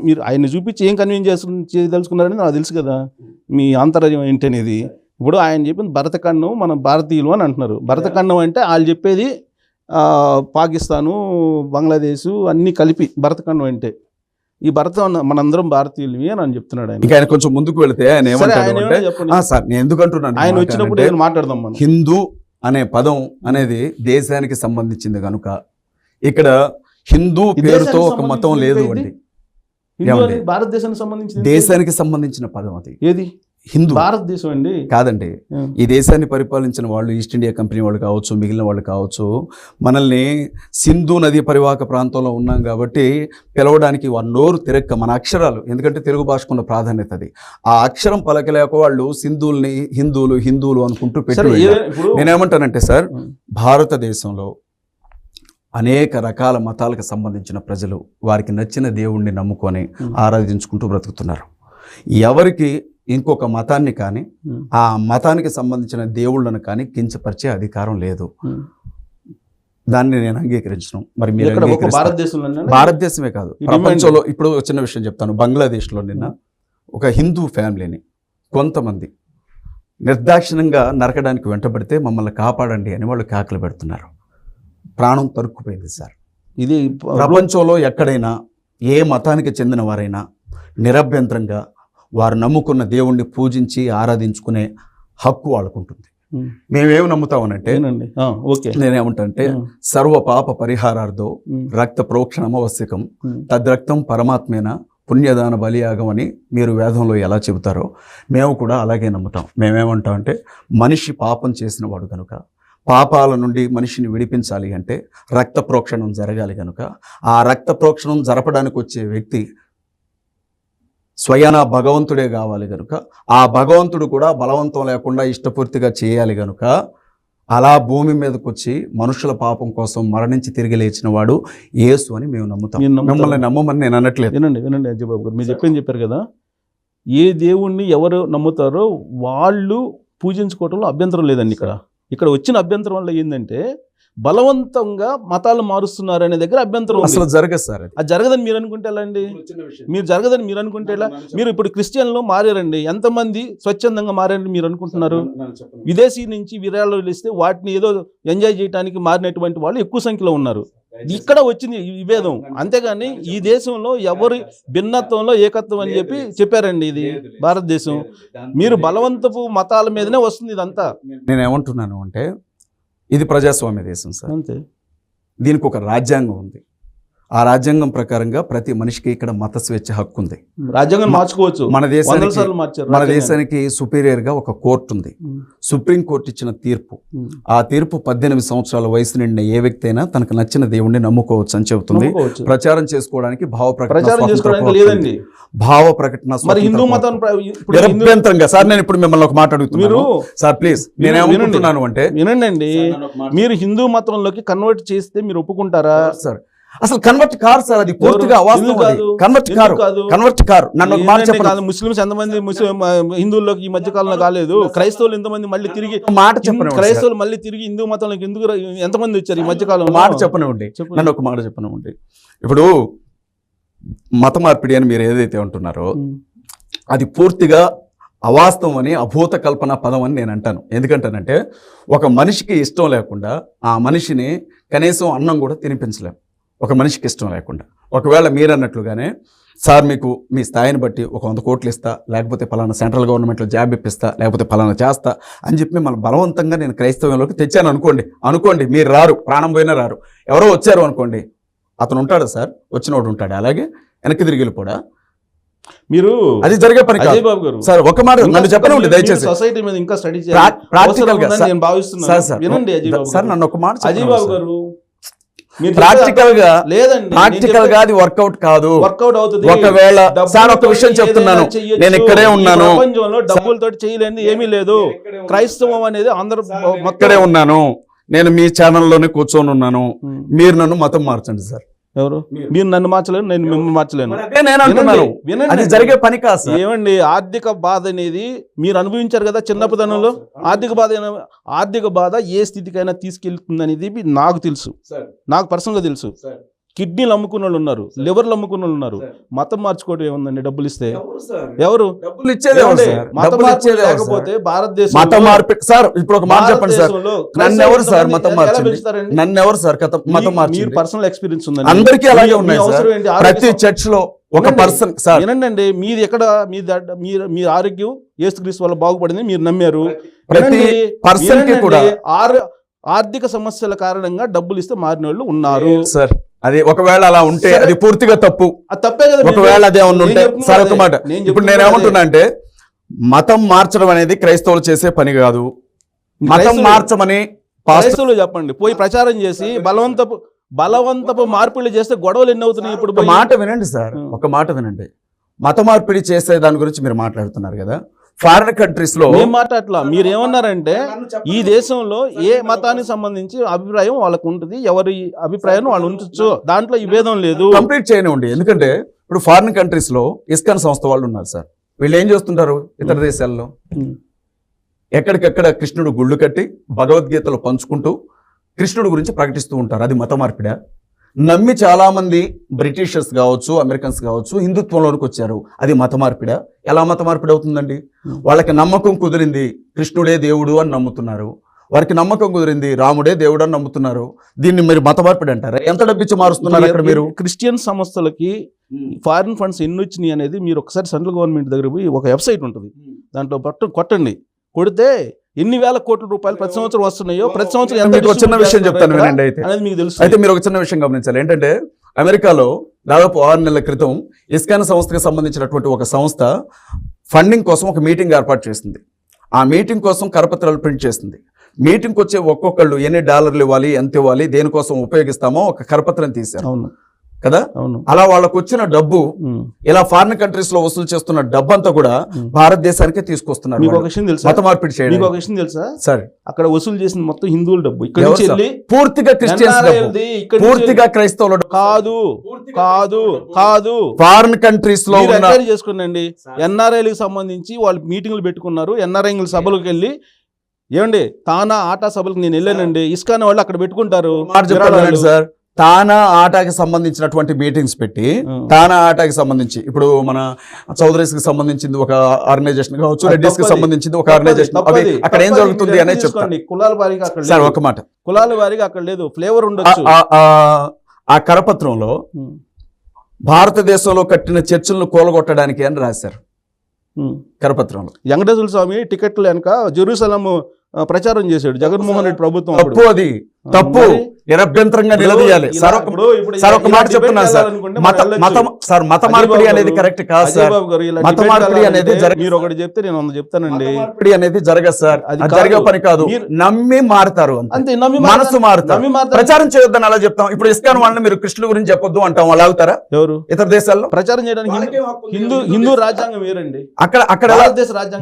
మీరు ఆయన్ని చూపించి ఏం కన్వీన్స్ చేయదలుచుకున్నారని నాకు తెలుసు కదా, మీ ఆంతర్యం ఏంటనేది. ఇప్పుడు ఆయన చెప్పింది భరతఖండం మన భారతీయులు అని అంటున్నారు. భరతఖండం అంటే వాళ్ళు చెప్పేది పాకిస్తాను, బంగ్లాదేశ్ అన్నీ కలిపి భరతఖండం అంటే. ఈ భరత మనందరం భారతీయులు అని చెప్తున్నాడు ఆయన. ఆయన కొంచెం ముందుకు వెళితే ఆయన ఎందుకంటున్నాను, ఆయన వచ్చినప్పుడు ఏమైనా మాట్లాడదాం. మనం హిందూ అనే పదం అనేది దేశానికి సంబంధించింది కనుక ఇక్కడ హిందూ పేరుతో ఒక మతం లేదు అండి. భారతదేశానికి సంబంధించిన దేశానికి సంబంధించిన పదం అది. ఏది? హిందూ. భారతదేశం అండి కాదండి. ఈ దేశాన్ని పరిపాలించిన వాళ్ళు ఈస్ట్ ఇండియా కంపెనీ వాళ్ళు కావచ్చు, మిగిలిన వాళ్ళు కావచ్చు, మనల్ని సింధు నది పరివాహక ప్రాంతంలో ఉన్నాం కాబట్టి పిలవడానికి నోరు తిరక్క మన అక్షరాలు, ఎందుకంటే తెలుగు భాషకున్న ప్రాధాన్యత అది. ఆ అక్షరం పలకలేక వాళ్ళు సింధుల్ని హిందువులు అనుకుంటూ పెట్టి, నేనేమంటానంటే సార్, భారతదేశంలో అనేక రకాల మతాలకు సంబంధించిన ప్రజలు వారికి నచ్చిన దేవుణ్ణి నమ్ముకొని ఆరాధించుకుంటూ బ్రతుకుతున్నారు. ఎవరికి ఇంకొక మతాన్ని కానీ ఆ మతానికి సంబంధించిన దేవుళ్ళను కానీ కించపరిచే అధికారం లేదు. దాన్ని నేను అంగీకరించను. మరి మీరు భారతదేశమే కాదు, ప్రపంచంలో. ఇప్పుడు చిన్న విషయం చెప్తాను. బంగ్లాదేశ్లో నిన్న ఒక హిందూ ఫ్యామిలీని కొంతమంది నిర్దాక్షిణ్యంగా నరకడానికి వెంటబడితే మమ్మల్ని కాపాడండి అని వాళ్ళు కేకలు పెడుతున్నారు. ప్రాణం తరుక్కుపోయింది సార్. ఇది ప్రపంచంలో ఎక్కడైనా ఏ మతానికి చెందిన వారైనా నిరభ్యంతరంగా వారు నమ్ముకున్న దేవుణ్ణి పూజించి ఆరాధించుకునే హక్కు వాళ్ళకుంటుంది. మేమేమి నమ్ముతామనంటే, నేనేమంటే సర్వ పాప పరిహారార్థో రక్త ప్రోక్షణమవశ్యకం తద్రక్తం పరమాత్మేన పుణ్యదాన బలియాగం అని మీరు వేదంలో ఎలా చెబుతారో మేము కూడా అలాగే నమ్ముతాం. మేమేమంటామంటే మనిషి పాపం చేసిన వాడు కనుక పాపాల నుండి మనిషిని విడిపించాలి అంటే రక్త ప్రోక్షణం జరగాలి కనుక ఆ రక్త ప్రోక్షణం జరపడానికి వచ్చే వ్యక్తి స్వయానా భగవంతుడే కావాలి కనుక ఆ భగవంతుడు కూడా బలవంతం లేకుండా ఇష్టపూర్తిగా చేయాలి కనుక అలా భూమి మీదకి వచ్చి మనుషుల పాపం కోసం మరణించి తిరిగి లేచిన వాడు యేసు అని మేము నమ్ముతాం. మిమ్మల్ని నమ్మమని నేను అనట్లేదు. వినండి అజయ్ బాబు గారు, మీరు చెప్పింది చెప్పారు కదా, ఏ దేవుణ్ణి ఎవరు నమ్ముతారో వాళ్ళు పూజించుకోవటంలో అభ్యంతరం లేదండి. ఇక్కడ వచ్చిన అభ్యంతరం వల్ల ఏంటంటే బలవంతంగా మతాలు మారుస్తున్నారు అనే దగ్గర అభ్యంతరం. అసలు జరగదు సార్, అది జరగదని మీరు అనుకుంటే ఎలా అండి? మీరు జరగదని మీరు అనుకుంటే ఎలా? మీరు ఇప్పుడు క్రిస్టియన్లు మారారండి, ఎంతమంది స్వచ్ఛందంగా మారారని మీరు అనుకుంటున్నారు? విదేశీ నుంచి విరాళాలు ఇస్తే వాటిని ఏదో ఎంజాయ్ చేయడానికి మారినటువంటి వాళ్ళు ఎక్కువ సంఖ్యలో ఉన్నారు. ఇక్కడ వచ్చింది విభేదం, అంతేగాని ఈ దేశంలో ఎవరి భిన్నత్వంలో ఏకత్వం అని చెప్పారండి. ఇది భారతదేశం. మీరు బలవంతపు మతాల మీదనే వస్తుంది ఇదంతా. నేనేమంటున్నాను అంటే ఇది ప్రజాస్వామ్య దేశం సార్. అంతే. దీనికి ఒక రాజ్యాంగం ఉంది. ఆ రాజ్యాంగం ప్రకారంగా ప్రతి మనిషికి ఇక్కడ మత స్వేచ్ఛ హక్కు ఉంది. రాజ్యాంగం మార్చుకోవచ్చు. మన దేశానికి సుపీరియర్ గా ఒక కోర్టు ఉంది. సుప్రీం కోర్టు ఇచ్చిన తీర్పు, ఆ తీర్పు 18 సంవత్సరాల వయసు నిండిన ఏ వ్యక్తి అయినా తనకు నచ్చిన దేవుణ్ణి నమ్ముకోవచ్చు అని చెబుతుంది. ప్రచారం చేసుకోవడానికి భావ ప్రకటన హిందూ మతం నిరభ్యంతరంగా. సార్ నేను ఇప్పుడు మిమ్మల్ని ఒక మాట అడుగుతున్నాను సార్, ప్లీజ్. నేనేమంటున్నాను అంటే వినండి, మీరు హిందూ మతంలోకి కన్వర్ట్ చేస్తే మీరు ఒప్పుకుంటారా? సార్ అసలు కన్వర్ట్ కారు సార్, అది పూర్తిగా అవాస్తవం. అది కన్వర్ట్ కారు. నన్ను ఒక మాట చెప్పండి. ముస్లిమ్స్ ఎంతమంది హిందువుల్లోకి ఈ మధ్య కాలంలో కాలేదు? క్రైస్తవులు ఎంతమంది మళ్ళీ తిరిగి మాట చెప్పండి. క్రైస్తవులు మళ్ళీ తిరిగి హిందూ మతంలోకి ఎందుకు ఎంతమంది వచ్చారు ఈ మధ్య కాలంలో? మాట చెప్పనివ్వండి, నన్ను ఒక మాట చెప్పనివ్వండి. ఇప్పుడు మత మార్పిడి అని మీరు ఏదైతే అంటున్నారో అది పూర్తిగా అవాస్తవం అని, అభూత కల్పన పదం అని నేను అంటాను. ఎందుకంటానంటే ఒక మనిషికి ఇష్టం లేకుండా ఆ మనిషిని కనీసం అన్నం కూడా తినిపించలేం, ఒక మనిషికి ఇష్టం లేకుండా. ఒకవేళ మీరు అన్నట్లుగానే సార్ మీకు మీ స్థాయిని బట్టి ఒక 100 కోట్లు ఇస్తా, లేకపోతే పలానా సెంట్రల్ గవర్నమెంట్లో జాబ్ ఇప్పిస్తా, లేకపోతే పలానా చేస్తా అని చెప్పి మన బలవంతంగా నేను క్రైస్తవంలోకి తెచ్చాను అనుకోండి, మీరు రారు, ప్రాణం పోయినా రారు. ఎవరో వచ్చారు అనుకోండి, అతను ఉంటాడు సార్, వచ్చినోడు ఉంటాడు, అలాగే వెనక్కి తిరిగి వెళ్ళిపోడా? మీరు అది జరిగే పని కాదు. అజయ్ బాబు గారు సార్ ఒక మాట నన్ను చెప్పండి దయచేసి. సొసైటీ మీద ఇంకా స్టడీ ప్రాక్టికల్ గా నేను భావిస్తున్నాను. వినండి అజయ్ బాబు సార్, నన్ను ఒక మాట అజయ్ బాబు గారు, ప్రాక్టికల్ గా లేదండి, ప్రాక్టికల్ గా అది వర్కౌట్ కాదు. వర్కౌట్ అవుతుంది. ఒకవేళ సార్ ఒక విషయం చెప్తున్నాను, నేను ఇక్కడే ఉన్నాను, ప్రపంచంలో డబ్బులతో చేయలేని ఏమీ లేదు. క్రైస్తవం అనేది అందరూ ఇక్కడే ఉన్నాను, నేను మీ ఛానల్లోనే కూర్చొని ఉన్నాను, మీరు నన్ను మతం మార్చండి సార్. ఎవరు? మీరు నన్ను మార్చలేను, నేను మిమ్మల్ని మార్చలేను. నేను అంటున్నాను, అది జరిగే పని కాదు సార్. ఏమండి, ఆర్థిక బాధ అనేది మీరు అనుభవించారు కదా చిన్నపితనంలో. ఆర్థిక బాధ ఏ స్థితికైనా తీసుకెళ్తుంది అనేది నాకు తెలుసు, నాకు పర్సనల్గా తెలుసు. కిడ్నీలు అమ్ముకున్న వాళ్ళు ఉన్నారు, లివర్లు అమ్ముకున్న వాళ్ళు ఉన్నారు. మతం మార్చుకోవడం ఏముందండి? డబ్బులు ఇస్తే ఎవరు డబ్బులు ఇచ్చేది? మతం మార్చేది లేకపోతే భారతదేశం మతం మార్పిడి సార్. ఇప్పుడు ఒక మాట చెప్పండి సార్, నన్ను ఎవరు సార్ మతం మార్చింది? నన్ను ఎవరు సార్ మతం మార్చి? మీరు పర్సనల్ ఎక్స్పీరియన్స్ ఉందండి, అందరికీ అలాగే ఉన్నాయి సార్. ప్రతి చర్చ్ లో ఒక పర్సన్ సార్. వినండి, మీది ఎక్కడ మీ ఆరోగ్యం యేసుక్రీస్తు వల్ల బాగుపడింది, మీరు నమ్మారు. ప్రతి పర్సన్ కి కూడా ఆర్థిక సమస్యల కారణంగా డబ్బులు ఇస్తే మారిన వాళ్ళు ఉన్నారు సార్. అది ఒకవేళ అలా ఉంటే అది పూర్తిగా తప్పు. తప్పే కదా. ఒకవేళ అదే ఉంటే సార్ ఒక మాట, ఇప్పుడు నేను ఏమంటున్నా అంటే మతం మార్చడం అనేది క్రైస్తవులు చేసే పని కాదు. మతం మార్చమని క్రైస్తవులు చెప్పండి, పోయి ప్రచారం చేసి బలవంతపు మార్పిడి చేస్తే గొడవలు ఎన్ని అవుతున్నాయి? ఇప్పుడు ఒక మాట వినండి సార్, ఒక మాట వినండి. మత మార్పిడి చేసే దాని గురించి మీరు మాట్లాడుతున్నారు కదా. ఫారిన్ కంట్రీస్ లో ఏం మాట్లాడలా. మీరు ఏమన్నారంటే ఈ దేశంలో ఏ మతానికి సంబంధించి అభిప్రాయం వాళ్ళకు ఉంటుంది, ఎవరి అభిప్రాయం వాళ్ళు ఉంచచ్చు, దాంట్లో ఈ భేదం లేదు. కంప్లీట్ చేయనివ్వండి. ఎందుకంటే ఇప్పుడు ఫారిన్ కంట్రీస్ లో ఇస్కాన్ సంస్థ వాళ్ళు ఉన్నారు సార్. వీళ్ళు ఏం చేస్తుంటారు ఇతర దేశాల్లో? ఎక్కడికెక్కడ కృష్ణుడు గుళ్ళు కట్టి భగవద్గీతలు పంచుకుంటూ కృష్ణుడు గురించి ప్రకటిస్తూ ఉంటారు. అది మత మార్పిడా? నమ్మి చాలా మంది బ్రిటిషర్స్ కావచ్చు, అమెరికన్స్ కావచ్చు హిందుత్వంలోనికి వచ్చారు. అది మత మార్పిడా? ఎలా మత మార్పిడి అవుతుందండి? వాళ్ళకి నమ్మకం కుదిరింది కృష్ణుడే దేవుడు అని నమ్ముతున్నారు, వారికి నమ్మకం కుదిరింది రాముడే దేవుడు అని నమ్ముతున్నారు. దీన్ని మీరు మత మార్పిడి అంటారా? ఎంత డబ్బిచ్చి మారుస్తున్నారు అక్కడ మీరు? క్రిస్టియన్ సంస్థలకి ఫారిన్ ఫండ్స్ ఎన్ని వచ్చినాయి అనేది మీరు ఒకసారి సెంట్రల్ గవర్నమెంట్ దగ్గర పోయి ఒక వెబ్సైట్ ఉంటుంది, దాంట్లో కొట్టండి. కొడితే ఎన్ని వేల కోట్ల రూపాయలు ప్రతి సంవత్సరం వస్తున్నాయో, ప్రతి సంవత్సరం ఎంత చిన్న విషయం చెప్తాను వినండి. అనేది మీకు తెలుసు. అయితే మీరు ఒక చిన్న విషయం గమనించాలి. ఏంటంటే అమెరికాలో దాదాపు 6 నెలల క్రితం ఇస్కాన్ సంస్థకి సంబంధించినటువంటి ఒక సంస్థ ఫండింగ్ కోసం ఒక మీటింగ్ ఏర్పాటు చేసింది. ఆ మీటింగ్ కోసం కరపత్రాలు ప్రింట్ చేసింది. మీటింగ్కి వచ్చే ఒక్కొక్కళ్ళు ఎన్ని డాలర్లు ఇవ్వాలి, ఎంత ఇవ్వాలి, దేనికోసం ఉపయోగిస్తామో ఒక కరపత్రం తీశారు కదా. అలా వాళ్ళకు వచ్చిన డబ్బు ఇలా ఫారిన్ కంట్రీస్ లో వసూలు చేస్తున్న డబ్బు అంతా కూడా భారతదేశానికే తీసుకొస్తున్నారు. మత మార్పిడి చేయడం. ఒక విషయం తెలుసా సరే, అక్కడ వసూలు చేసిన మొత్తం హిందువుల డబ్బు ఇక్కడ పూర్తిగా క్రిస్టియన్స్ డబ్బు, పూర్తిగా క్రైస్తవుల కాదు కాదు కాదు. ఫారిన్ కంట్రీస్ లో ఎంక్వైరీ చేసుకోండి. ఎన్ఆర్ఐలకు సంబంధించి వాళ్ళు మీటింగ్లు పెట్టుకున్నారు. ఎన్ఆర్ఐ సభలకు వెళ్ళి ఏమండి తానా ఆటా సభలకు నేను వెళ్ళానండి. ఇస్కాన్ వాళ్ళు అక్కడ పెట్టుకుంటారు సార్. తానా ఆటకి సంబంధించినటువంటి మీటింగ్స్ పెట్టి, తానా ఆటకి సంబంధించి ఇప్పుడు మన చౌదరీస్ కి సంబంధించింది ఒక ఆర్గనైజేషన్ కావచ్చు, రెడ్డిస్ కి సంబంధించింది ఒక ఆర్గనైజేషన్. అక్కడ ఏం జరుగుతుంది అనేది చెప్తాను. కులాల వారిగా అక్కడ సార్ ఒక మాట, కులాల వారిగా అక్కడ లేదు, ఫ్లేవర్ ఉండొచ్చు. ఆ కరపత్రంలో భారతదేశంలో కట్టిన చర్చిలను కూలగొట్టడానికి అని రాశారు కరపత్రంలో. వెంకటేశ్వర స్వామి టికెట్లు వెనక జెరూసలం ప్రచారం చేశాడు జగన్మోహన్ రెడ్డి ప్రభుత్వం. తప్పు, అది తప్పు, నిరభ్యంతరంగా నిలదీయాలి. సార్ ఒక మాట చెప్తున్నాను సార్, మత మార్పిడి అనేది కరెక్ట్ కాదు సార్. మత మార్పిడి అనేది మీరు ఒకటి చెప్తే నేను వంద చెప్తానండి. మార్పిడి అనేది జరగదు సార్, అది జరిగే పని కాదు. నమ్మి మారుతారు అంతే, మనసు మారుతారు. ప్రచారం చేయొద్దని అలా చెప్తాం. ఇప్పుడు ఇస్కాన్ వాళ్ళని మీరు కృష్ణుడు గురించి చెప్పొద్దు అంటాం, అలా అవుతారా? ఎవరు ఇతర దేశాల్లో ప్రచారం చేయడానికి? హిందూ రాజ్యాంగం వేరండి. అక్కడ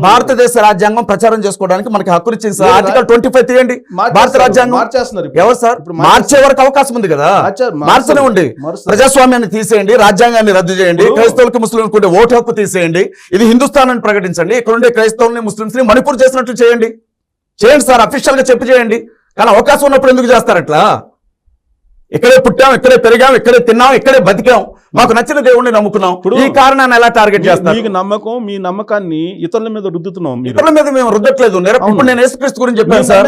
భారతదేశ రాజ్యాంగం ప్రచారం చేసుకోవడానికి మనకి హక్కులు ఇచ్చింది సార్. ఆర్టికల్ 25 తీయండి. భారత రాజ్యాంగం మార్చేస్తున్నారు ఎవరు సార్? మార్చే వరకు అవకాశం ఉంది కదా, మార్చనే ఉండి. ప్రజాస్వామ్యాన్ని తీసేయండి, రాజ్యాంగాన్ని రద్దు చేయండి, క్రైస్తవులకు ముస్లింలకు ఉండే ఓటు హక్కు తీసేయండి, ఇది హిందుస్థాన్ అని ప్రకటించండి, ఇక్కడ ఉండే క్రైస్తవుల్ని ముస్లింస్ని మణిపూర్ చేసినట్లు చేయండి సార్, అఫీషియల్ గా చెప్పి చేయండి. కానీ అవకాశం ఉన్నప్పుడు ఎందుకు చేస్తారు అట్లా? ఇక్కడే పుట్టాం, ఇక్కడే పెరిగాం, ఇక్కడే తిన్నాం, ఇక్కడే బతికాం, మాకు నచ్చిన దేవుణ్ణి నమ్ముకున్నాం, ఈ కారణాన్ని ఎలా టార్గెట్ చేస్తారు? మీకు నమ్మకం, మీ నమ్మకాన్ని ఇతరుల మీద రుద్దుతున్నాం. ఇతరుల మీద మేము రుద్దట్లేదు. ఇప్పుడు నేను యేసుక్రీస్తు గురించి చెప్పాను సార్.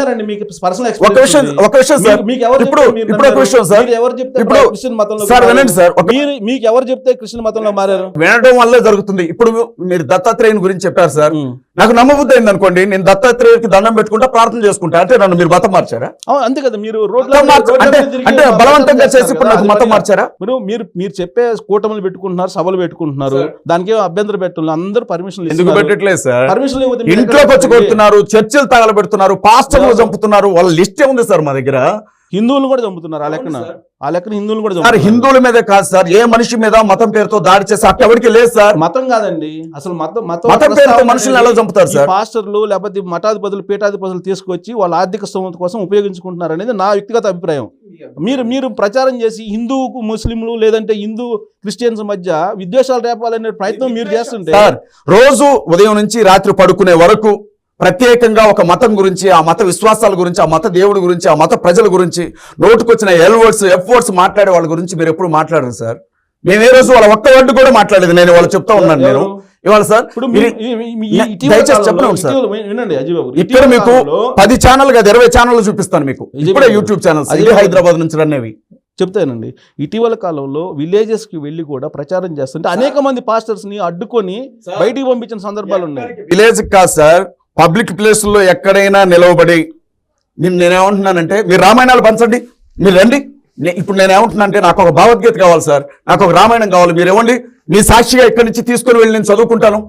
ఒక విషయం సార్, ఇప్పుడు ఒక విషయం సార్, సార్ వినండి సార్, మీకు ఎవరు చెప్తే క్రిస్టియన్ మతంలో మారారు? వినడం వల్లే జరుగుతుంది. ఇప్పుడు మీరు దత్తాత్రేయుని గురించి చెప్పారు సార్, నాకు నమ్మబుద్ధి అయింది అనుకోండి, నేను దత్తాత్రేయుడికి దండం పెట్టుకుంటా, ప్రార్థన చేసుకుంటా, అంటే నన్ను మీరు మతం మార్చారా? అంతే కదా, మీరు అంటే బలవంతంగా చేసి ఇప్పుడు నాకు మతం మార్చారా? మీరు చెప్పే కూటములు పెట్టుకుంటున్నారు, సభలు పెట్టుకుంటున్నారు, దానికి అభ్యంతరం పెట్టాలి, అందరూ పర్మిషన్ ఎందుకు పెట్టట్లేదు సార్? ఇంట్లోకి వచ్చి కొడుతున్నారు, చర్చిలు తగలబెడుతున్నారు, పాస్టర్లు చంపుతున్నారు, వాళ్ళ లిస్ట్ ఏముంది సార్ మా దగ్గర? హిందువులు కూడా చంపుతున్నారు, ఆ లెక్కన హిందువులు కూడా సార్. హిందువుల మీద కాదు సార్, ఏ మనిషి మీద మతం పేరుతో దాడి చేసి అట్టెవరికి లేదు సార్. మతం కాదండి, అసలు మతం పేరుతో మనుషులను ఎలా చంపుతారు సార్? పాస్టర్లు లేకపోతే మఠాధిపతులు, పీఠాధిపతులు తీసుకొచ్చి వాళ్ళ ఆర్థిక స్తోమత కోసం ఉపయోగించుకుంటున్నారు అనేది నా వ్యక్తిగత అభిప్రాయం. మీరు ప్రచారం చేసి హిందూ ముస్లింలు లేదంటే హిందూ క్రిస్టియన్స్ మధ్య విద్వేషాలు రేపాలనే ప్రయత్నం మీరు చేస్తుంటే సార్, రోజు ఉదయం నుంచి రాత్రి పడుకునే వరకు ప్రత్యేకంగా ఒక మతం గురించి, ఆ మత విశ్వాసాల గురించి, ఆ మత దేవుడి గురించి, ఆ మత ప్రజల గురించి నోటుకొచ్చిన ఎల్వర్డ్స్ ఎఫ్వర్డ్స్ మాట్లాడే వాళ్ళ గురించి మీరు ఎప్పుడు మాట్లాడరు సార్. మేము ఏ రోజు వాళ్ళ ఒక్క వర్డ్ కూడా మాట్లాడలేదు. నేను వాళ్ళు చెప్తా ఉన్నాను నేను ఇవాళ సార్. దయచేసి చెప్పండి సార్, ఇక్కడ మీకు 10 ఛానల్ కాదు 20 ఛానల్ చూపిస్తాను మీకు ఇప్పుడే, యూట్యూబ్ ఛానల్స్ హైదరాబాద్ నుంచి రన్ అవి చెప్తానండి. ఇటీవల కాలంలో విలేజెస్ కి వెళ్ళి కూడా ప్రచారం చేస్తుంటే అనేక మంది పాస్టర్స్ ని అడ్డుకొని బయటికి పంపించిన సందర్భాలు ఉన్నాయి. విలేజ్ కాదు సార్, పబ్లిక్ ప్లేసుల్లో ఎక్కడైనా నిలవబడి నేనేమంటున్నానంటే, మీరు రామాయణాలు పంచండి, మీరు రండి. ఇప్పుడు నేనేమంటున్నానంటే, నాకు ఒక భగవద్గీత కావాలి సార్, నాకు ఒక రామాయణం కావాలి, మీరు ఇవ్వండి, మీ సాక్షిగా ఇక్కడి నుంచి తీసుకుని వెళ్ళి నేను చదువుకుంటాను.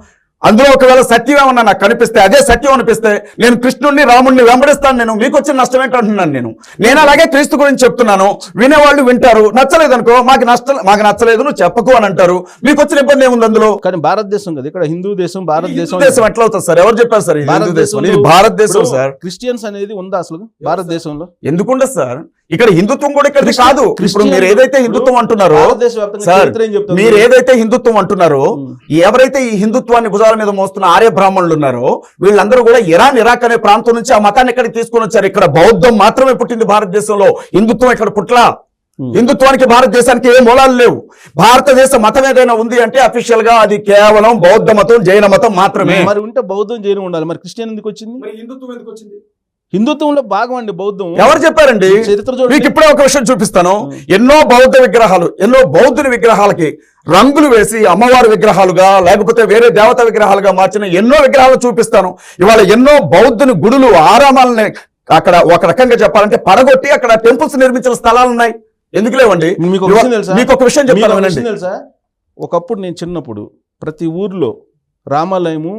అందులో ఒకవేళ సత్యం ఏమన్నా నాకు కనిపిస్తే, అదే సత్యం అనిపిస్తే నేను కృష్ణుడిని రాముడిని వెంబడిస్తాను. నేను మీకు వచ్చిన నష్టం ఏంటంటున్నాను. నేను అలాగే క్రీస్తు గురించి చెప్తున్నాను, వినేవాళ్ళు వింటారు, నచ్చలేదు అనుకో మాకు నచ్చలేదు నువ్వు చెప్పకు అని అంటారు, మీకు వచ్చిన ఇబ్బంది ఏముంది అందులో? కానీ భారతదేశం కదా, ఇక్కడ హిందూ దేశం, భారతదేశం ఎట్లా అవుతుంది సార్? ఎవరు చెప్పారు సార్ ఇది భారతదేశం సార్? క్రిస్టియన్స్ అనేది ఉందా అసలు భారతదేశంలో? ఎందుకుండదు సార్? ఇక్కడ హిందుత్వం కూడా ఇక్కడ కాదు. ఇప్పుడు మీరు ఏదైతే హిందుత్వం అంటున్నారో సార్, మీరు ఏదైతే హిందుత్వం అంటున్నారో, ఎవరైతే ఈ హిందుత్వాన్ని భుజాల మీద మోస్తున్న ఆర్య బ్రాహ్మణులు ఉన్నారో వీళ్ళందరూ కూడా ఇరాక్ అనే ప్రాంతం నుంచి ఆ మతాన్ని ఇక్కడికి తీసుకొని వచ్చారు. ఇక్కడ బౌద్ధం మాత్రమే పుట్టింది భారతదేశంలో, హిందుత్వం ఇక్కడ పుట్లా. హిందుత్వానికి భారతదేశానికి ఏ మూలాలు లేవు. భారతదేశ మతం ఏదైనా ఉంది అంటే అఫీషియల్ గా అది కేవలం బౌద్ధ మతం, జైన మతం మాత్రమే. మరి ఉంటే బౌద్ధం, జైనం ఉండాలి, మరి క్రిస్టియన్ ఎందుకు వచ్చింది? హిందుత్వం ఎందుకు వచ్చింది? హిందుత్వంలో భాగం అండి బౌద్ధం. ఎవరు చెప్పారండి? మీకు ఇప్పుడే ఒక విషయం చూపిస్తాను. ఎన్నో బౌద్ధ విగ్రహాలు, ఎన్నో బౌద్ధుని విగ్రహాలకి రంగులు వేసి అమ్మవారి విగ్రహాలుగా లేకపోతే వేరే దేవత విగ్రహాలుగా మార్చిన ఎన్నో విగ్రహాలు చూపిస్తాను. ఇవాళ ఎన్నో బౌద్ధుని గుడులు, ఆరామాలని అక్కడ ఒక రకంగా చెప్పాలంటే పడగొట్టి అక్కడ టెంపుల్స్ నిర్మించిన స్థలాలు ఉన్నాయి. ఎందుకు లేవండి? మీకు ఒక విషయం చెప్తాను తెలుసా? ఒకప్పుడు నేను చిన్నప్పుడు ప్రతి ఊర్లో రామాలయము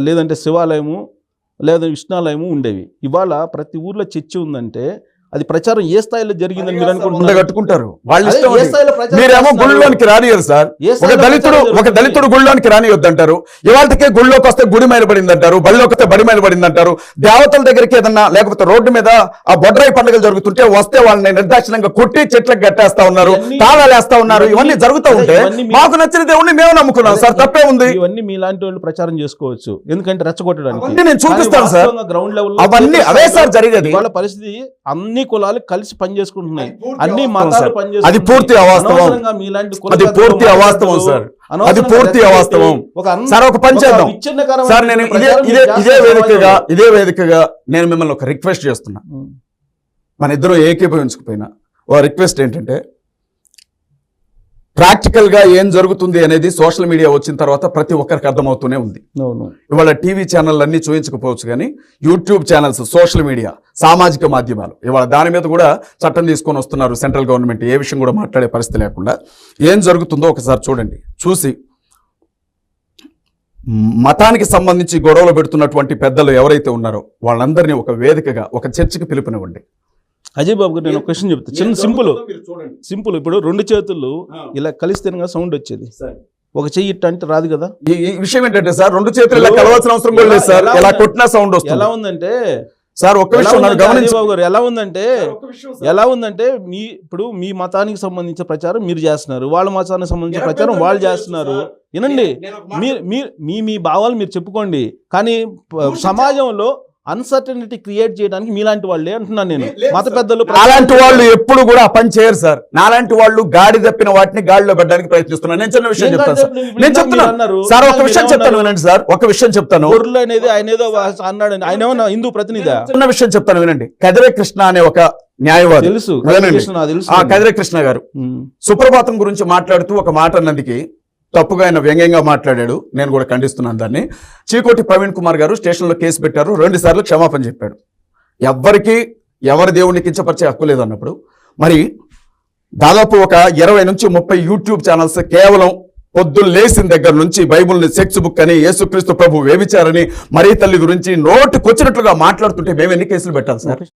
లేదంటే శివాలయము లేదా విష్ణాలయము ఉండేవి. ఇవాళ ప్రతి ఊర్లో చర్చి ఉందంటే అది ప్రచారం ఏ స్థాయిలో జరిగిందని మీరు అనుకుంటున్నారు? కట్టుకుంటారు వాళ్ళు. మీరేమో గుళ్ళోనికి రానియరు సార్. ఒక దళితుడు గుళ్ళోనికి రానియొద్దు అంటారు. ఇవాళకే గుళ్ళోకి వస్తే గుడి మైలబడింది అంటారు, బడిలోకి వస్తే బడి మైలబడింది అంటారు. దేవతల దగ్గరికి ఏదన్నా లేకపోతే రోడ్డు మీద ఆ బొడ్రాయి పండుగలు జరుగుతుంటే వస్తే వాళ్ళని నిర్దాక్షిణంగా కొట్టి చెట్లకు గట్టేస్తా ఉన్నారు, తాళాలు వేస్తా ఉన్నారు. ఇవన్నీ జరుగుతూ ఉంటే మాకు నచ్చిన దేవుణ్ణి మేము నమ్ముకున్నాం సార్, తప్పే ఉంది. ఇవన్నీ మీలాంటి వాళ్ళు ప్రచారం చేసుకోవచ్చు, ఎందుకంటే రెచ్చగొట్టడానికి. నేను చూపిస్తాను సార్, గ్రౌండ్ లెవెల్ అవన్నీ అవే సార్ జరిగేది. వాళ్ళ పరిస్థితి అన్ని కులాలు కలిసి పనిచేసుకుంటున్నాయి, అన్ని మతాలు పనిచేస్తున్నాయి. అది పూర్తి అవాస్తవం. అది పూర్తి అవాస్తవం సార్, అది పూర్తి అవాస్తవం సార్. ఒక పని చేద్దాం సార్, నేను ఇదే వేదికగా నేను మిమ్మల్ని ఒక రిక్వెస్ట్ చేస్తున్నా. మన ఇద్దరు ఏకీభవించకపోయినా ఓ రిక్వెస్ట్ ఏంటంటే, ప్రాక్టికల్ గా ఏం జరుగుతుంది అనేది సోషల్ మీడియా వచ్చిన తర్వాత ప్రతి ఒక్కరికి అర్థమవుతూనే ఉంది. ఇవాళ టీవీ ఛానల్ అన్ని చూపించకపోవచ్చు కానీ యూట్యూబ్ ఛానల్స్, సోషల్ మీడియా, సామాజిక మాధ్యమాలు ఇవాళ దాని మీద కూడా చట్టం తీసుకొని వస్తున్నారు సెంట్రల్ గవర్నమెంట్. ఏ విషయం కూడా మాట్లాడే పరిస్థితి లేకుండా ఏం జరుగుతుందో ఒకసారి చూడండి. చూసి మతానికి సంబంధించి గొడవలు పెడుతున్నటువంటి పెద్దలు ఎవరైతే ఉన్నారో వాళ్ళందరినీ ఒక వేదికగా ఒక చర్చకి పిలుపునివ్వండి. అజయ్ బాబు గారు, నేను ఒక క్వశ్చన్ చెప్తాను, చిన్న సింపుల్. ఇప్పుడు 2 చేతులు ఇలా కలిస్తే సౌండ్ వచ్చేది, ఒక చెయ్యి ఇట్ట అంటే రాదు కదా. ఈ విషయం ఏంటంటే సార్, 2 చేతులు ఇలా కలవాల్సిన అవసరం కూడా లేదు సార్, ఇలా కొట్టినా సౌండ్ వస్తుంది. ఎలా ఉందంటే సార్ ఒక్క ఎలా విషయం నన్ను ఉందంటే గమనించ రాజీవ్ బాబు గారు, ఎలా ఉందంటే ఇప్పుడు మీ మతానికి సంబంధించిన ప్రచారం మీరు చేస్తున్నారు, వాళ్ళ మతానికి సంబంధించిన ప్రచారం వాళ్ళు చేస్తున్నారు. వినండి, మీ భావాలు మీరు చెప్పుకోండి, కానీ సమాజంలో అన్సర్టనిటీ క్రియేట్ చేయడానికి మీలాంటి వాళ్ళే అంటున్నాను నేను. మత పెద్దలు అలాంటి వాళ్ళు ఎప్పుడు కూడా ఆ పని చేయరు సార్. నాలాంటి వాళ్ళు గాడి తప్పిన వాటిని గాడిలో పెట్టడానికి ప్రయత్నిస్తున్నారు. నేను చిన్న విషయం చెప్తాను సార్, నేను చెప్తున్నాను సార్, ఒక విషయం చెప్తాను వినండి సార్, ఒక విషయం చెప్తాను. గొర్రెలు అనేది ఆయన ఏదో అన్నాడు, ఆయన ఏమన్నా హిందూ ప్రతినిధి? చిన్న విషయం చెప్తాను వినండి. కదిరే కృష్ణ అనే ఒక న్యాయవాది తెలుసు, ఆ కదిరే కృష్ణ గారు సుప్రభాతం గురించి మాట్లాడుతూ ఒక మాట అన్నందుకు తప్పుగా ఆయన వ్యంగ్యంగా మాట్లాడాడు. నేను కూడా ఖండిస్తున్నాను దాన్ని. చీకోటి ప్రవీణ్ కుమార్ గారు స్టేషన్లో కేసు పెట్టారు, 2 సార్లు క్షమాపణ చెప్పాడు. ఎవ్వరికి ఎవరి దేవుడిని కించపరిచే హక్కు లేదన్నప్పుడు మరి దాదాపు ఒక 20 నుంచి 30 యూట్యూబ్ ఛానల్స్ కేవలం పొద్దున్న లేచిన దగ్గర నుంచి బైబుల్ని సెక్స్ బుక్ అని, యేసుక్రీస్తు ప్రభు వేవిచారని, మరీ తల్లి గురించి నోటికొచ్చినట్లుగా మాట్లాడుతుంటే మేము ఎన్ని కేసులు పెట్టాలి సార్?